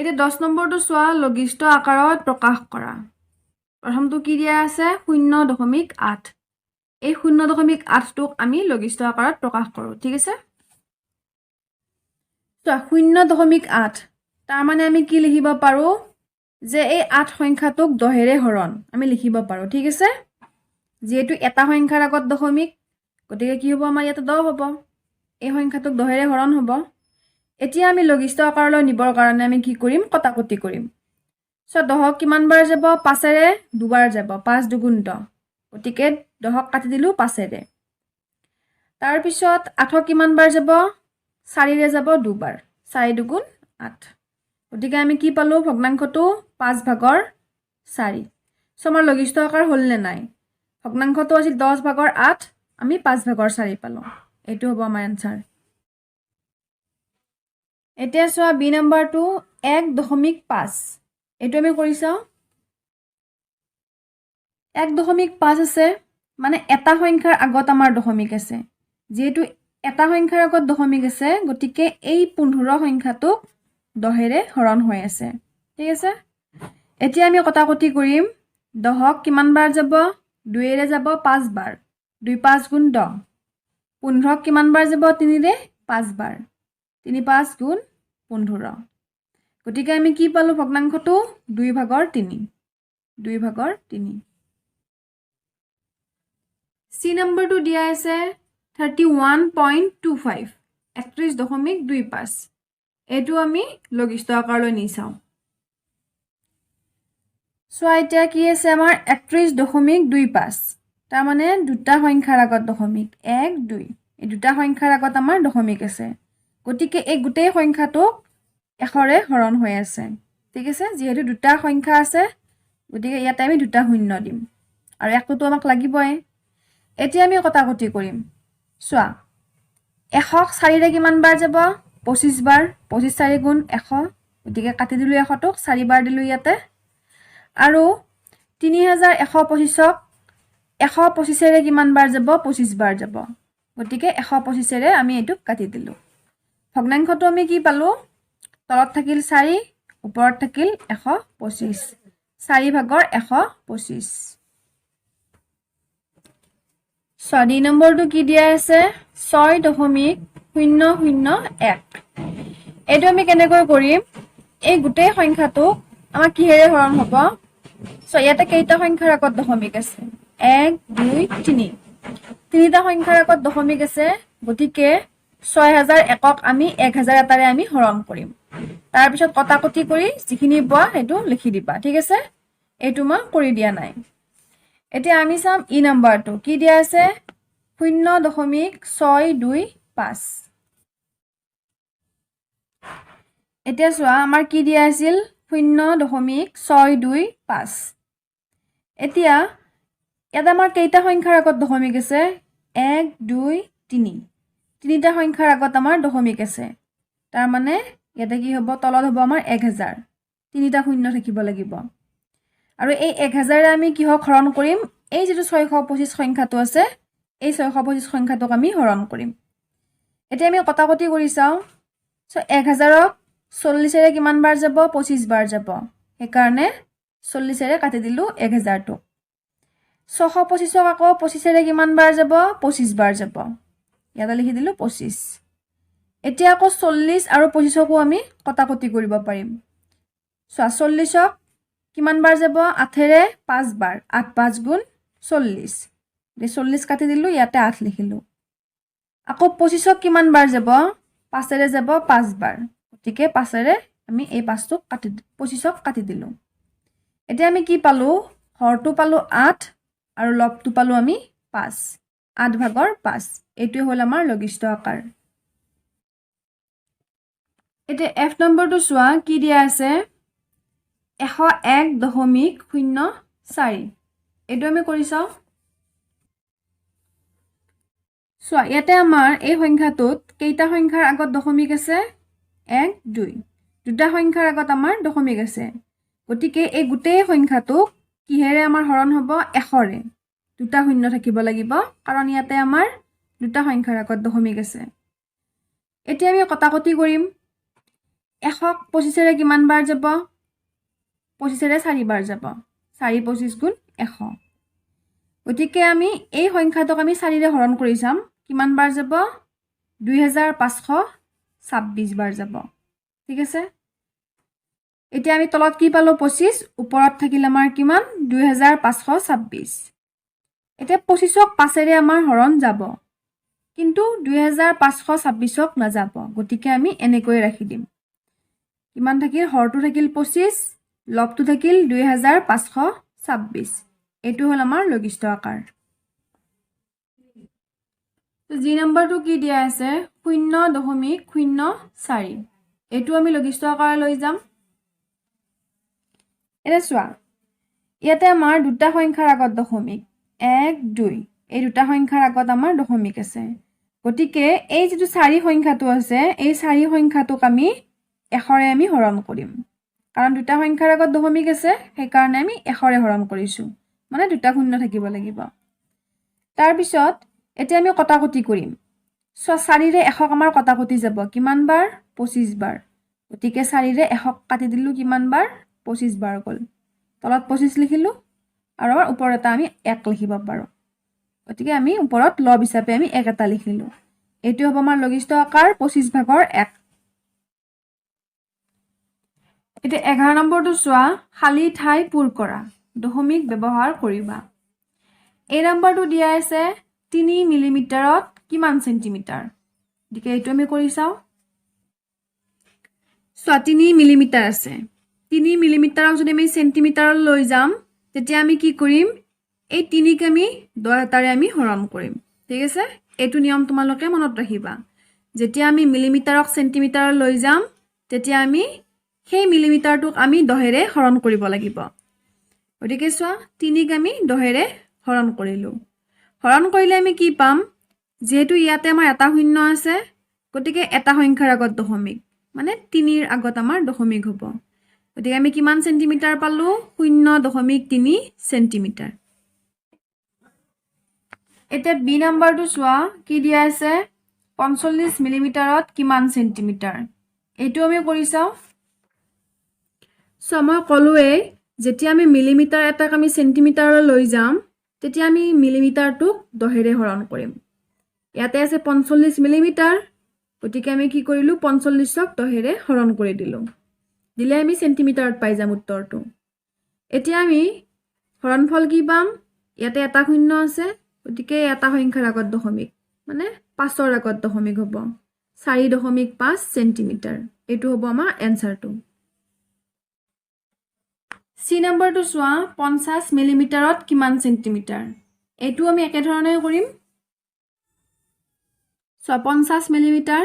এতিয়া 10 নম্বৰটো চোৱা লঘিষ্ঠ আকাৰত প্ৰকাশ কৰা প্ৰথমটো কি দিয়া আছে 0.8 এই 0.8টোক আমি লঘিষ্ঠ আকাৰত প্ৰকাশ কৰো ঠিক আছে তো 0.8 তাৰ মানে আমি কি লিখিব পাৰো যে এই 8 সংখ্যাটোক 10 ৰে হৰণ আমি লিখিব পাৰো ঠিক আছে যেহেতু এটা সংখ্যাৰ আগত দশমিক গতিকে কি হ'ব আমাৰ ইয়াতে 10 হ'ব এই সংখ্যাটোক 10 ৰে হৰণ হ'ব এতিয়া আমি লঘিষ্ঠ আকাৰলৈ নিবৰ কাৰণে আমি কি কৰিম কটাকটি কৰিম সো 10ক কিমান বাৰ যাব 5 ৰে দুবাৰ যাব 5 দুগুণ 10 গতিকে 10ক কাটি দিলো 5 ৰে তাৰ পিছত 8ক কিমান বাৰ যাব 4 ৰে যাব দুবাৰ 4 দুগুণ 8 গতিকে আমি কি পালো ভগ্নাংশটো 5 ভাগৰ 4 সো আমাৰ লঘিষ্ঠ আকাৰ হল নে নাই ভগ্নাংশটো আছিল 10 ভাগৰ 8 আমি 5 ভাগৰ 4 পালো এইটো হ'ব আমাৰ আনসাৰ এতিয়া চোৱা বি নম্বৰটো 1.5 এইটো আমি কৰি চাও 1.5 আছে মানে এটা সংখ্যাৰ আগত আমাৰ দশমিক আছে যেহেতু এটা সংখ্যাৰ আগত দশমিক আছে গতিকে এই 15 সংখ্যাটোক 10 ৰে হৰণ হৈ আছে ঠিক আছে এতিয়া আমি কটাকটি কৰিম 10ক কিমান বাৰ যাব 2 ৰে যাব 5 বাৰ 2 5 গুণ 10 15ক কিমান বাৰ যাব 3 ৰে 5 বাৰ 3 5 গুণ 15 গতিকে আমি কি পালো ভগ্নাংশটো 2 ভাগৰ 3 2 ভাগৰ 3 সি নম্বৰটো দিয়া আছে 31.25 31.25 এইটো আমি লঘিষ্ঠ আকাৰলৈ নি চাও সো এতিয়া কি আছে আমাৰ 31.25 তাৰ মানে দুটা সংখ্যাৰ আগত দশমিক 1 2 এই দুটা সংখ্যাৰ আগত আমাৰ দশমিক আছে গতিকে এই গোটেই সংখ্যাটোক 1 ৰে হৰণ হৈ আছে ঠিক আছে যেহেতু দুটা সংখ্যা আছে গতিকে ইয়াতে আমি দুটা শূন্য দিম আৰু একটো আমাক লাগিবই এতিয়া আমি কটাকটি কৰিম চোৱা 100ক 4 ৰে কিমান বাৰ যাব 25 বাৰ 25 4 গুণ 100 গতিকে কাটি দিলো 100টোক 4 বাৰ দিলো ইয়াতে আৰু 3125ক 125 ৰে কিমান বাৰ যাব 25 বাৰ যাব গতিকে 125 ৰে আমি এটো কাটি দিলো ভগ্নাংশটো আমি কি পালো তলত থাকিল 4 ওপৰত থাকিল 125 4 ভাগৰ 125 6 নম্বৰটো কি দিয়া আছে 6.001 এইটো আমি কেনেকৈ কৰিম এই গোটেই সংখ্যাটো আমাৰ কিহেৰে হৰণ হ'ব সো ইয়াতে কেইটা সংখ্যাৰ আগত দশমিক আছে 1 2 3 তিনিটা সংখ্যাৰ আগত দশমিক আছে গতিকে 6001ক আমি 1000 এটাৰে আমি হৰণ কৰিম তাৰ পিছত কটাকটি কৰি যিখিনি পোৱা হেতু লিখি দিবা ঠিক আছে এইটো মই কৰি দিয়া নাই এতিয়া আমি চাম ই নম্বৰটো কি দিয়া আছে 0.625 এতিয়া চোৱা আমাৰ কি দিয়া আছিল 0.625 এতিয়া ইয়াত আমাৰ কেইটা সংখ্যাৰ আগত দশমিক আছে 1 2 3 তিনিটা সংখ্যাৰ আগত আমাৰ দশমিক আছে তাৰ মানে ইয়াতে কি হ'ব তলত হ'ব আমাৰ 1000 তিনিটা শূন্য থাকিব লাগিব আৰু এই 1000 ৰে আমি কিহক হৰণ কৰিম এই যেটো 625 সংখ্যাটো আছে এই 625 সংখ্যাটোক আমি হৰণ কৰিম এতিয়া আমি কটাকটি কৰি চাও সো 1000ক 40 ৰে কিমান বাৰ যাব 25 বাৰ যাব সেই কাৰণে 40 ৰে কাটি দিলো 1000 টো 625ক আকৌ 25 ৰে কিমান বাৰ যাব 25 বাৰ যাব ইয়াতে লিখি দিলো 25 এতিয়া আকৌ 40 আৰু 25কো আমি কটাকটি কৰিব পাৰিম সো 40ক কিমান বাৰ যাব 8 ৰে 5 বাৰ 8 5 গুণ 40 40 কাটি দিলো ইয়াতে 8 লিখিলো আকৌ 25ক কিমান বাৰ যাব 5 ৰে যাব 5 বাৰ গতিকে 5 ৰে আমি এই 5টোক কাটি 25ক কাটি দিলো এতিয়া আমি কি পালো হৰটো পালো 8 আৰু লবটো পালো আমি 5 8 ভাগৰ 5 এইটো হল আমাৰ লঘিষ্ঠ আকাৰ এতিয়া এফ নম্বৰটো চোৱা কি দিয়া আছে 101.04 এইটো আমি কৰি চাও চোৱা ইয়াতে আমাৰ এই সংখ্যাটোত কেইটা সংখ্যাৰ আগত দশমিক আছে 1 2 দুটা সংখ্যাৰ আগত আমাৰ দশমিক আছে গতিকে এই গোটেই সংখ্যাটোক কিহেৰে আমাৰ হৰণ হ'ব 100 ৰে দুটা শূন্য থাকিব লাগিব কাৰণ ইয়াতে আমাৰ দুটা সংখ্যাৰ আগত দশমিক আছে এতিয়া আমি কটাকটি কৰিম 100ক 25ৰে কিমান বাৰ যাব 25ৰে 4 বাৰ যাব 4 25 গুণ 100 গতিকে আমি এই সংখ্যাটোক আমি 4ৰে হৰণ কৰি চাম কিমান বাৰ যাব 2526 বাৰ যাব ঠিক আছে এতিয়া আমি তলত কি পালো 25 ওপৰত থাকিল আমাৰ কিমান 2526 এতিয়া 25ক 5ৰে আমাৰ হৰণ যাব কিন্তু 2526ক নাযাব গতিকে আমি এনেকৈ ৰাখি দিম কিমান থাকিল হৰটো থাকিল 25 লবটো থাকিল 2526 এটো হল আমাৰ লঘিষ্ঠ আকাৰ তো জি নম্বৰটো কি দিয়া আছে 0.04 এটো আমি লঘিষ্ঠ আকাৰ লৈ যাম এটা চোৱা ইয়াতে আমাৰ দুটা সংখ্যাৰ আগত দশমিক 1 2 এই দুটা সংখ্যাৰ আগত আমাৰ দশমিক আছে গতিকে এই যেটো 4 সংখ্যাটো আছে এই 4 সংখ্যাটোক আমি 1ৰে আমি হৰণ কৰিম কাৰণ দুটা সংখ্যাৰ আগত দশমিক আছে সেই কাৰণে আমি 1ৰে হৰণ কৰিছো মানে দুটা শূন্য থাকিব লাগিব তাৰ পিছত এতিয়া আমি কটাকটি কৰিম 4ৰে 1ক আমাৰ কটাকটি যাব কিমান বাৰ 25 বাৰ গতিকে 4ৰে 1ক কাটি দিলু কিমান বাৰ 25 বাৰ গল তলত 25 লিখিলু আৰু আমাৰ ওপৰত এটা আমি 1 লিখিব পাৰো গতিকে আমি ওপৰত লব হিচাপে আমি 1 এটা লিখিলু এটো হ'ব আমাৰ লঘিষ্ঠ আকাৰ 25 ভাগৰ 1 এটা 11 নম্বৰটো চোৱা খালি ঠাই পূৰ কৰা দশমিক ব্যৱহাৰ কৰিবা এই নম্বৰটো দিয়া আছে 3 মিলিমিটাৰত কিমান সেন্টিমিটাৰ গতিকে এটো আমি কৰি চাও 3 মিলিমিটাৰ আছে 3 মিলিমিটাৰক যদি আমি সেন্টিমিটাৰত লৈ যাম তেতিয়া আমি কি কৰিম এই 3 ক আমি 10 এটাৰে আমি হৰণ কৰিম ঠিক আছে এটো নিয়ম তোমালোকে মনত ৰাখিবা যেতিয়া আমি মিলিমিটাৰক সেন্টিমিটাৰত লৈ যাম তেতিয়া আমি সেই মিলিমিটাৰটোক আমি 10ৰে হৰণ কৰিব লাগিব গতিকে চোৱা 3 ক আমি 10ৰে হৰণ কৰিলো হৰণ কৰিলে আমি কি পাম যেহেতু ইয়াতে আমাৰ এটা শূন্য আছে গতিকে এটা সংখ্যাৰ আগত দশমিক মানে 3ৰ আগত আমাৰ দশমিক হ'ব গতিকে আমি কিমান সেন্টিমিটাৰ পালো 0.3 সেন্টিমিটাৰ এটা বি নম্বৰটো চোৱা কি দিয়া আছে 45 মিলিমিটাৰত কিমান সেন্টিমিটাৰ এটো আমি কৰি চাও মই কলোৱে যেতিয়া আমি মিলিমিটাৰ এটাক আমি সেন্টিমিটাৰলৈ লৈ যাম তেতিয়া আমি মিলিমিটাৰটোক 10ৰে হৰণ কৰিম ইয়াতে আছে 45 মিলিমিটাৰ গতিকে আমি কি কৰিলো 45ক 10ৰে হৰণ কৰি দিলো দিলে আমি সেন্টিমিটাৰত পাই যাম উত্তৰটো এতিয়া আমি হৰণফল কি পাম ইয়াতে এটা শূন্য আছে গতিকে এটা সংখ্যাৰ আগত দশমিক মানে 5ৰ আগত দশমিক হ'ব 4.5 সেন্টিমিটাৰ এটো হ'ব আমাৰ এনসাৰটো সি নম্বৰটো চোৱা 50 মিলিমিটাৰত কিমান সেন্টিমিটাৰ এটো আমি একে ধৰণে কৰিম 50 মিলিমিটাৰ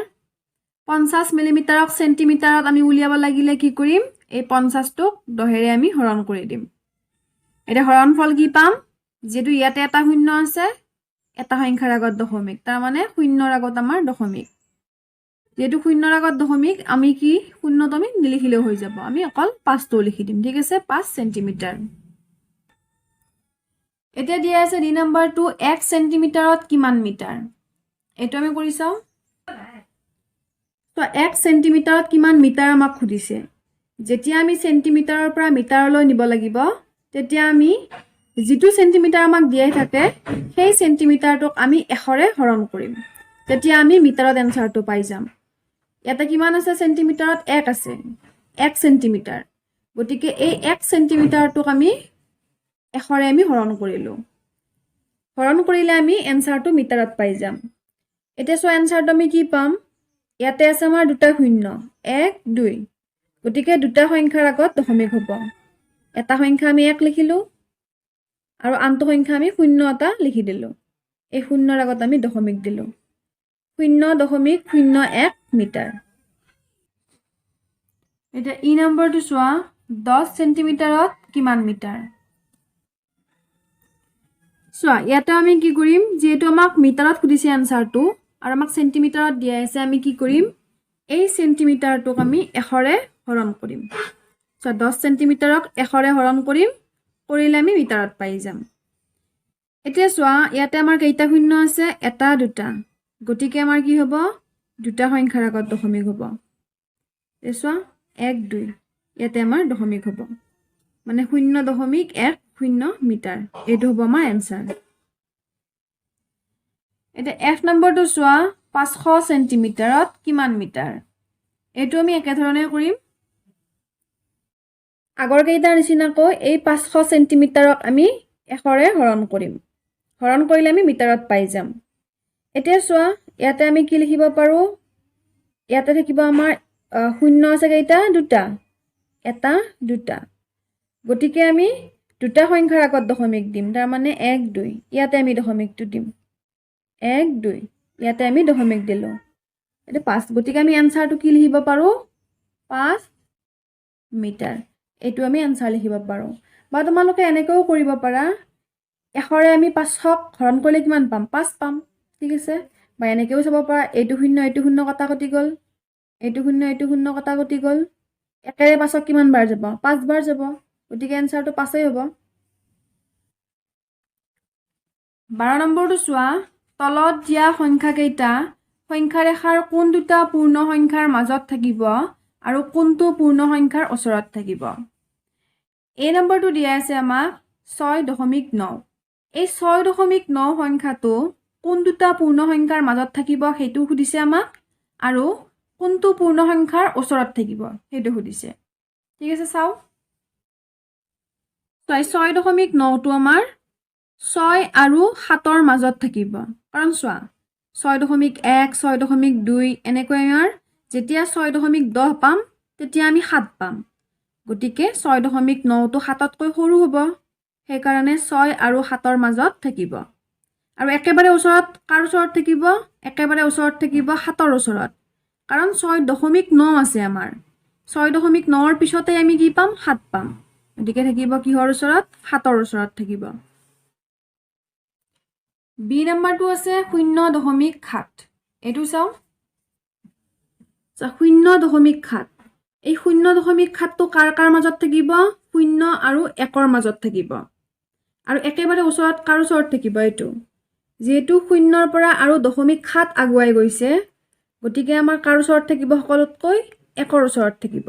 50 মিলিমিটাৰক সেন্টিমিটাৰত আমি উলিয়াব লাগিলে কি কৰিম এই 50টোক 10ৰে আমি হৰণ কৰি দিম এটা হৰণফল কি পাম যেটো ইয়াতে এটা শূন্য আছে এটা সংখ্যাৰ আগত দশমিক তাৰ মানে শূন্যৰ আগত আমাৰ দশমিক যেটো শূন্যৰ আগত দশমিক আমি কি শূন্যটো আমি নিলিখিলেও হৈ যাব আমি অকল 5টো লিখি দিম ঠিক আছে 5 সেন্টিমিটাৰ এতিয়া দিয়া আছে ডি নম্বৰটো 1 সেন্টিমিটাৰত কিমান মিটাৰ এটো আমি কৰি চাও তো 1 সেন্টিমিটাৰত কিমান মিটাৰ আমাক খুদিছে যেতিয়া আমি সেন্টিমিটাৰৰ পৰা মিটাৰলৈ নিব লাগিব তেতিয়া আমি যেটো সেন্টিমিটাৰ আমাক দিয়াই থাকে সেই সেন্টিমিটাৰটোক আমি 1ৰে হৰণ কৰিম তেতিয়া আমি মিটাৰত এনসাৰটো পাই যাম ইয়াতে কিমান আছে সেন্টিমিটাৰত 1 আছে 1 সেন্টিমিটাৰ গতিকে এই 1 সেন্টিমিটাৰটোক আমি 1ৰে আমি হৰণ কৰিলো হৰণ কৰিলে আমি এনসাৰটো মিটাৰত পাই যাম এতিয়া সো এনসাৰটো আমি কি পাম ইয়াতে আছে আমাৰ দুটা শূন্য 1 2 গতিকে দুটা সংখ্যাৰ আগত দশমিক হ'ব এটা সংখ্যা আমি 1 লিখিলো আৰু আনটো সংখ্যা আমি 0 এটা লিখি দিলো এই শূন্যৰ আগত আমি দশমিক দিলো 0.01 মিটাৰ এটা ই নম্বৰটো চোৱা 10 সেন্টিমিটাৰত কিমান মিটাৰ চোৱা ইয়াতে আমি কি কৰিম যেহেতু আমাক মিটাৰত খুদিছে আনসাৰটো আৰু আমাক সেন্টিমিটাৰত দিয়া আছে আমি কি কৰিম এই সেন্টিমিটাৰটোক আমি 1ৰে হৰণ কৰিম চোৱা 10 সেন্টিমিটাৰক 1ৰে হৰণ কৰিম কৰিলে আমি মিটাৰত পাই যাম এতিয়া চোৱা ইয়াতে আমাৰ কেইটা শূন্য আছে এটা দুটা গতিকে আমাৰ কি হ'ব দুটা সংখ্যাৰ আগত দশমিক হ'ব এই চোৱা 1 2 ইয়াতে আমাৰ দশমিক হ'ব মানে 0.10 মিটাৰ এইটো হ'ব আমাৰ এনসাৰ এটা F নম্বৰটো চোৱা 500 সেন্টিমিটাৰত কিমান মিটাৰ এইটো আমি একে ধৰণে কৰিম আগৰ কেইটাৰ নিচিনাকৈ এই 500 সেন্টিমিটাৰক আমি 100 ৰে হৰণ কৰিম হৰণ কৰিলে আমি মিটাৰত পাই যাম এতিয়া চোৱা ইয়াতে আমি কি লিখিব পাৰো ইয়াতে থাকিব আমাৰ শূন্য আছে কেইটা দুটা এটা দুটা গতিকে আমি দুটা সংখ্যাৰ আগত দশমিক দিম তাৰ মানে 1 2 ইয়াতে আমি দশমিকটো দিম 1 2 ইয়াতে আমি দশমিক দিলো এটা 5 গতিকে আমি আনসাৰটো কি লিখিব পাৰো 5 মিটাৰ এটো আমি আনসাৰ লিখিব পাৰো বা তোমালোকে এনেকৈ কৰিব পাৰা 100 ৰে আমি 500ক হৰণ কৰিলে কিমান পাম 5 পাম ঠিক আছে বা এনেকৈও চাব পাৰা এইটো শূন্য কটা কটি গল এইটো শূন্য কটা কটি গল একেৰে 5ক কিমান বাৰ যাব 5 বাৰ যাব গতিকে আনসাৰটো 5 হ'ব 12 নম্বৰটো চোৱা তলত দিয়া সংখ্যা কেইটা সংখ্যা ৰেখাৰ কোন দুটা পূৰ্ণ সংখ্যাৰ মাজত থাকিব আৰু কোনটো পূৰ্ণ সংখ্যাৰ ওচৰত থাকিব এই নম্বৰটো দিয়া আছে আমাক 6.9 এই 6.9 সংখ্যাটো কোন দুটা পূৰ্ণ সংখ্যাৰ মাজত থাকিব হেতু সুধিছে আমাক আৰু কোনটো পূৰ্ণ সংখ্যাৰ ওচৰত থাকিব হেতু সুধিছে ঠিক আছে চাও 6.9 টো আমাৰ 6 আৰু 7 ৰ মাজত থাকিব কাৰণ চোৱা 6.1 6.2 এনেকৈ আমাৰ যেতিয়া 6.10 পাম তেতিয়া আমি 7 পাম গতিকে 6.9 টো 7 তকৈ সৰু হ'ব সেই কাৰণে 6 আৰু 7 ৰ মাজত থাকিব আৰু একেবাৰে ওচৰত কাৰ ওচৰত থাকিব একেবাৰে ওচৰত থাকিব 7 ৰ ওচৰত কাৰণ 6.9 আছে আমাৰ 6.9 ৰ পিছতে আমি কি পাম 7 পাম গতিকে থাকিব কিহৰ ওচৰত 7 ৰ ওচৰত থাকিব বি নম্বৰটো আছে 0.7 এটো চাও 0.7 এই 0.7 টো কাৰ মাজত থাকিব 0 আৰু 1 ৰ মাজত থাকিব আৰু একেবাৰে ওচৰত কাৰ ওচৰত থাকিব এটো যেটো 0 ৰ পৰা আৰু 0.7 আগুৱাই গৈছে গতিকে আমাৰ কাৰ ওচৰত থাকিব সকলোতকৈ 1 ৰ ওচৰত থাকিব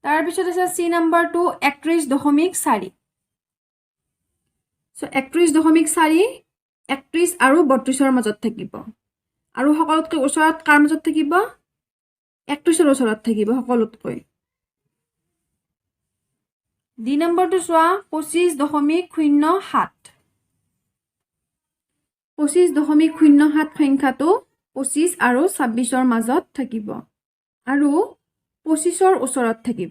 তাৰ পিছত আছে সি নম্বৰটো 31.4 সো 31.4 31 আৰু 32 ৰ মাজত থাকিব আৰু সকলোতকৈ ওচৰত কাৰ মাজত থাকিব 31 ৰ ওচৰত থাকিব সকলোতকৈ ডি নম্বৰটো চোৱা 25.07 25.07 সংখ্যাটো 25 আৰু 26 ৰ মাজত থাকিব আৰু 25 ৰ ওচৰত থাকিব